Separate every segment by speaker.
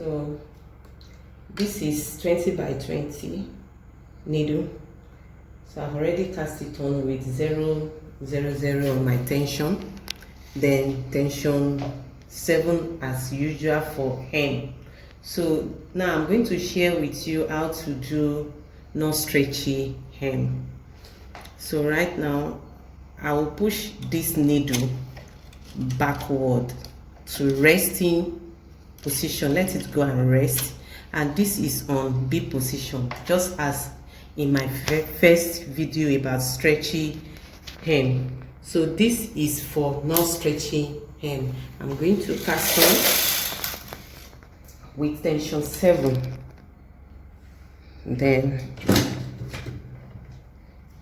Speaker 1: So this is 20 by 20 needle. So I've already cast it on with 0, 0, 0 on my tension, then tension 7 as usual for hem. So now I'm going to share with you how to do non stretchy hem. So right now I will push this needle backward to resting position, let it go and rest, and this is on B position, just as in my first video about stretchy hem. So this is for non stretchy hem. I'm going to cast on with tension 7, then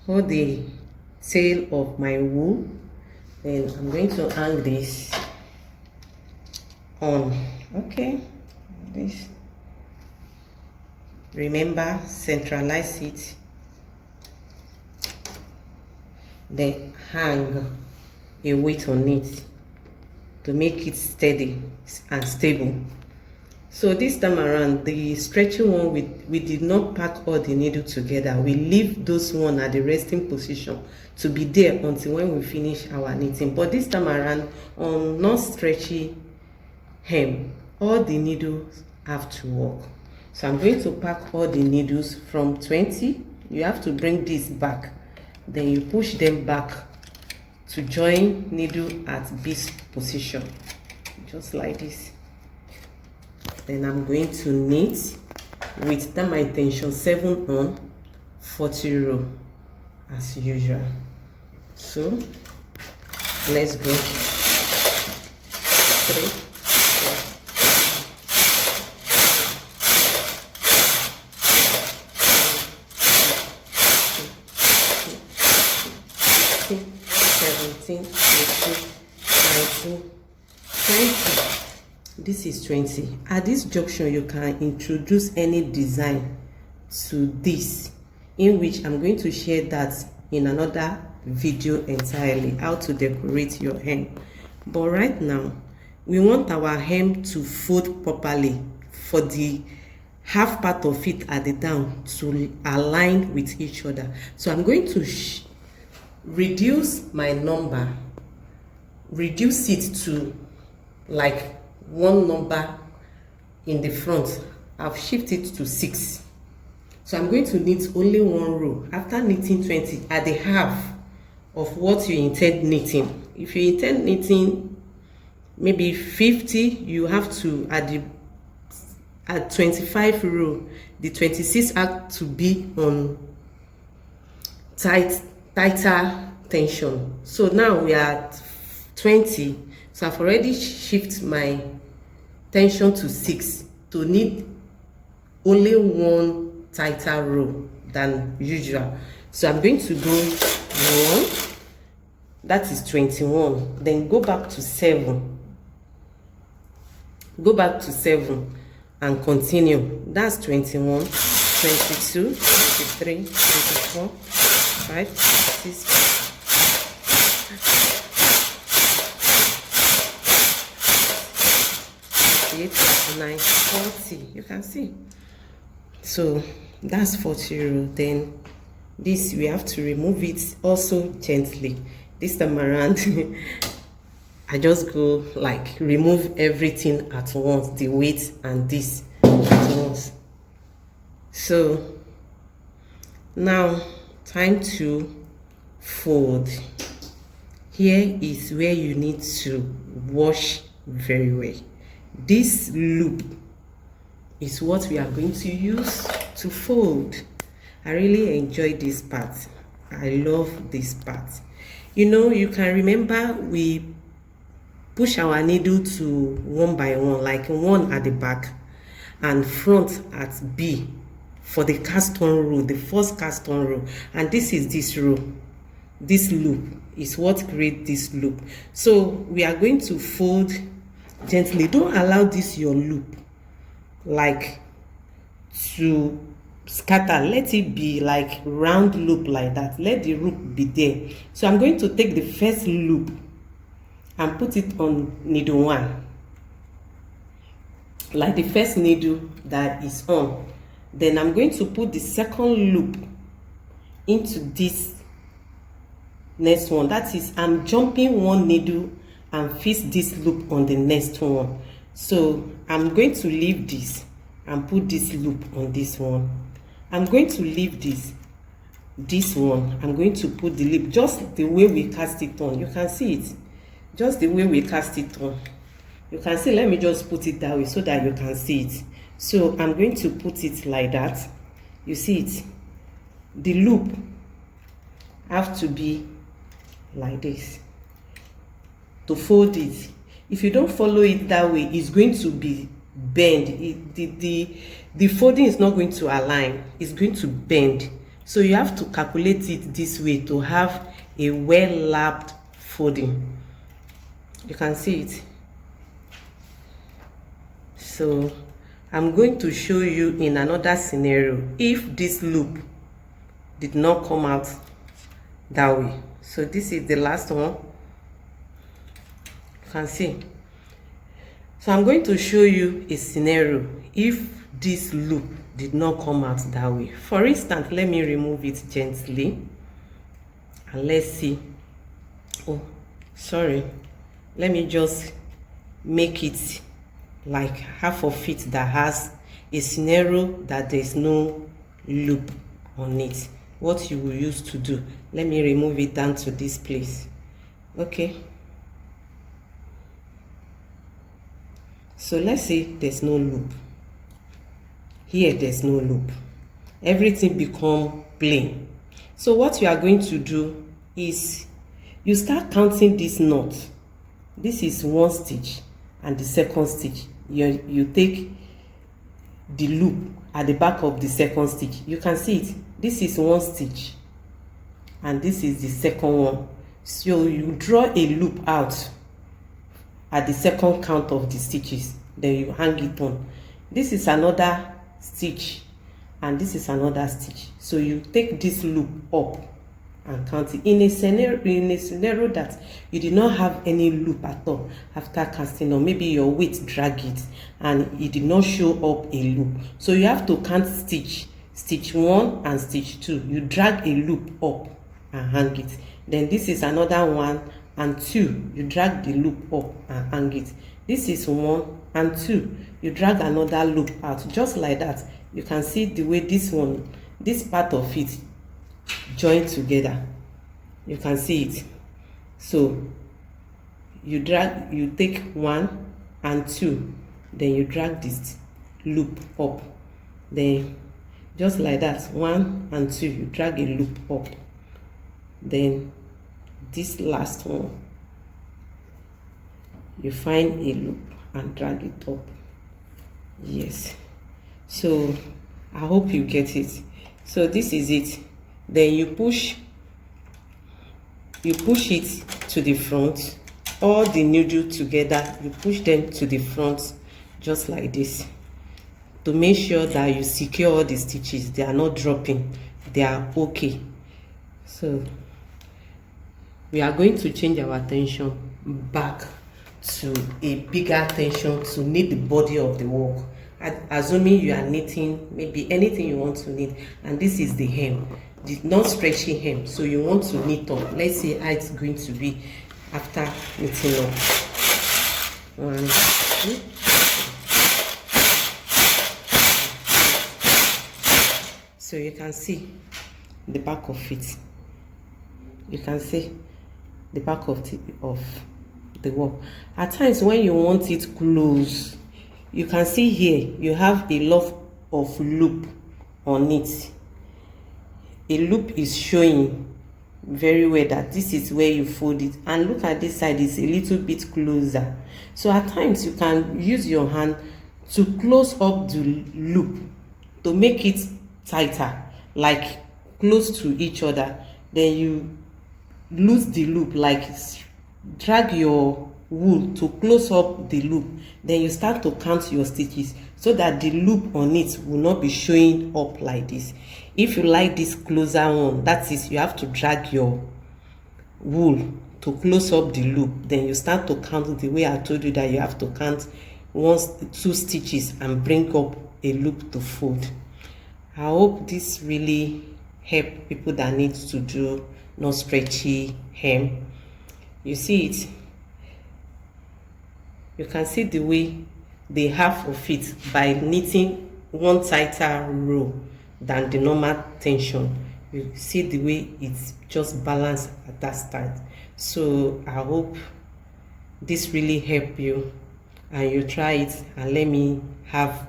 Speaker 1: hold the tail of my wool, then I'm going to hang this on. Okay, this, remember, centralize it, then hang a weight on it to make it steady and stable. So this time around, the stretchy one, we did not pack all the needle together. We leave those one at the resting position to be there until when we finish our knitting. But this time around, on non stretchy hem, all the needles have to work. So I'm going to pack all the needles from 20. You have to bring this back, then you push them back to join needle at this position, just like this. Then I'm going to knit with that my tension 7 on 40 row as usual. So let's go. 3, 17, 18, 19, 20. This is 20. At this junction, you can introduce any design to this, in which I'm going to share that in another video entirely, how to decorate your hem. But right now, we want our hem to fold properly for the half part of it at the down to align with each other. So I'm going to reduce my number, reduce it to like one number in the front. I've shifted to 6. So I'm going to knit only one row. After knitting 20 at the half of what you intend knitting. If you intend knitting maybe 50, you have to at 25 row, the 26 have to be on tighter tension. So now we are at 20. So I've already shifted my tension to 6 to knit only one tighter row than usual. So I'm going to go 1, that is 21, then go back to 7, go back to 7 and continue. That's 21, 22, 23, 24, 5, 6, 8, 9, 40. You can see. So that's 40 row. Then this we have to remove it also gently. This time around I just go like remove everything at once, the weight and this at once. So now time to fold. Here is where you need to wash very well. This loop is what we are going to use to fold. I really enjoy this part. I love this part. You know, you can remember we push our needle to 1 by 1, like 1 at the back and front at B for the cast on row, the first cast on row. And this is this row. This loop is what creates this loop. So we are going to fold gently. Don't allow this your loop like to scatter. Let it be like round loop like that. Let the loop be there. So I'm going to take the first loop and put it on needle 1. like the first needle that is on. Then I'm going to put the second loop into this next one. That is, I'm jumping one needle and fix this loop on the next one. So I'm going to leave this and put this loop on this one. I'm going to leave this one. I'm going to put the loop just the way we cast it on. You can see it just the way we cast it on. You can see, let me just put it that way so that you can see it. So I'm going to put it like that. You see it, the loop have to be like this to fold it. If you don't follow it that way, it's going to be bend. The folding is not going to align, it's going to bend. So you have to calculate it this way to have a well lapped folding. You can see it. So I'm going to show you in another scenario if this loop did not come out that way. So this is the last one. You can see. So I'm going to show you a scenario if this loop did not come out that way. For instance, let me remove it gently and let's see. Oh, sorry. Let me just make it like half of it that has a scenario that there is no loop on it. What you will use to do. Let me remove it down to this place. Okay. So let's say there's no loop. Here there's no loop. Everything become plain. So what you are going to do is you start counting this knot. This is one stitch and the second stitch. You take the loop at the back of the second stitch. You can see it. This is one stitch and this is the second one. So you draw a loop out at the second count of the stitches, then you hang it on. This is another stitch and this is another stitch. So you take this loop up and count it. In a scenario that you did not have any loop at all after casting, or maybe your weight drag it and it did not show up a loop, so you have to count stitch 1 and stitch 2. You drag a loop up and hang it. Then this is another 1 and 2. You drag the loop up and hang it. This is 1 and 2. You drag another loop out, just like that. You can see the way this part of it join together. You can see it. So you take 1 and 2, then you drag this loop up, then just like that, 1 and 2, you drag a loop up, then this last one you find a loop and drag it up. Yes, so I hope you get it. So this is it. Then you push it to the front, all the needle together, you push them to the front just like this, to make sure that you secure all the stitches. They are not dropping, they are okay. So we are going to change our tension back to a bigger tension to knit the body of the work, assuming you are knitting maybe anything you want to knit, and this is the hem, the non-stretchy hem. So you want to knit up. Let's see how it's going to be after knitting up. 1, 2. So you can see the back of it. You can see the back of the work. At times when you want it close, you can see here you have a lot of loop on it. A loop is showing very well that this is where you fold it, and look at this side, it's a little bit closer. So at times you can use your hand to close up the loop to make it tighter, like close to each other. Then you loose the loop, like drag your wool to close up the loop. Then you start to count your stitches so that the loop on it will not be showing up like this. If you like this closer one, that is, you have to drag your wool to close up the loop. Then you start to count the way I told you that you have to count two stitches and bring up a loop to fold. I hope this really help people that need to do no stretchy hem. You see it, you can see the way the half of it by knitting one tighter row than the normal tension. You see the way it's just balanced at that start. So I hope this really help you and you try it, and let me have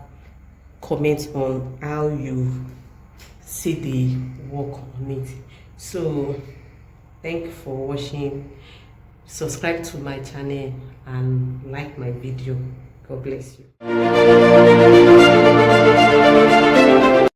Speaker 1: comments on how you see the work on it. So thank you for watching. Subscribe to my channel and like my video. God bless you.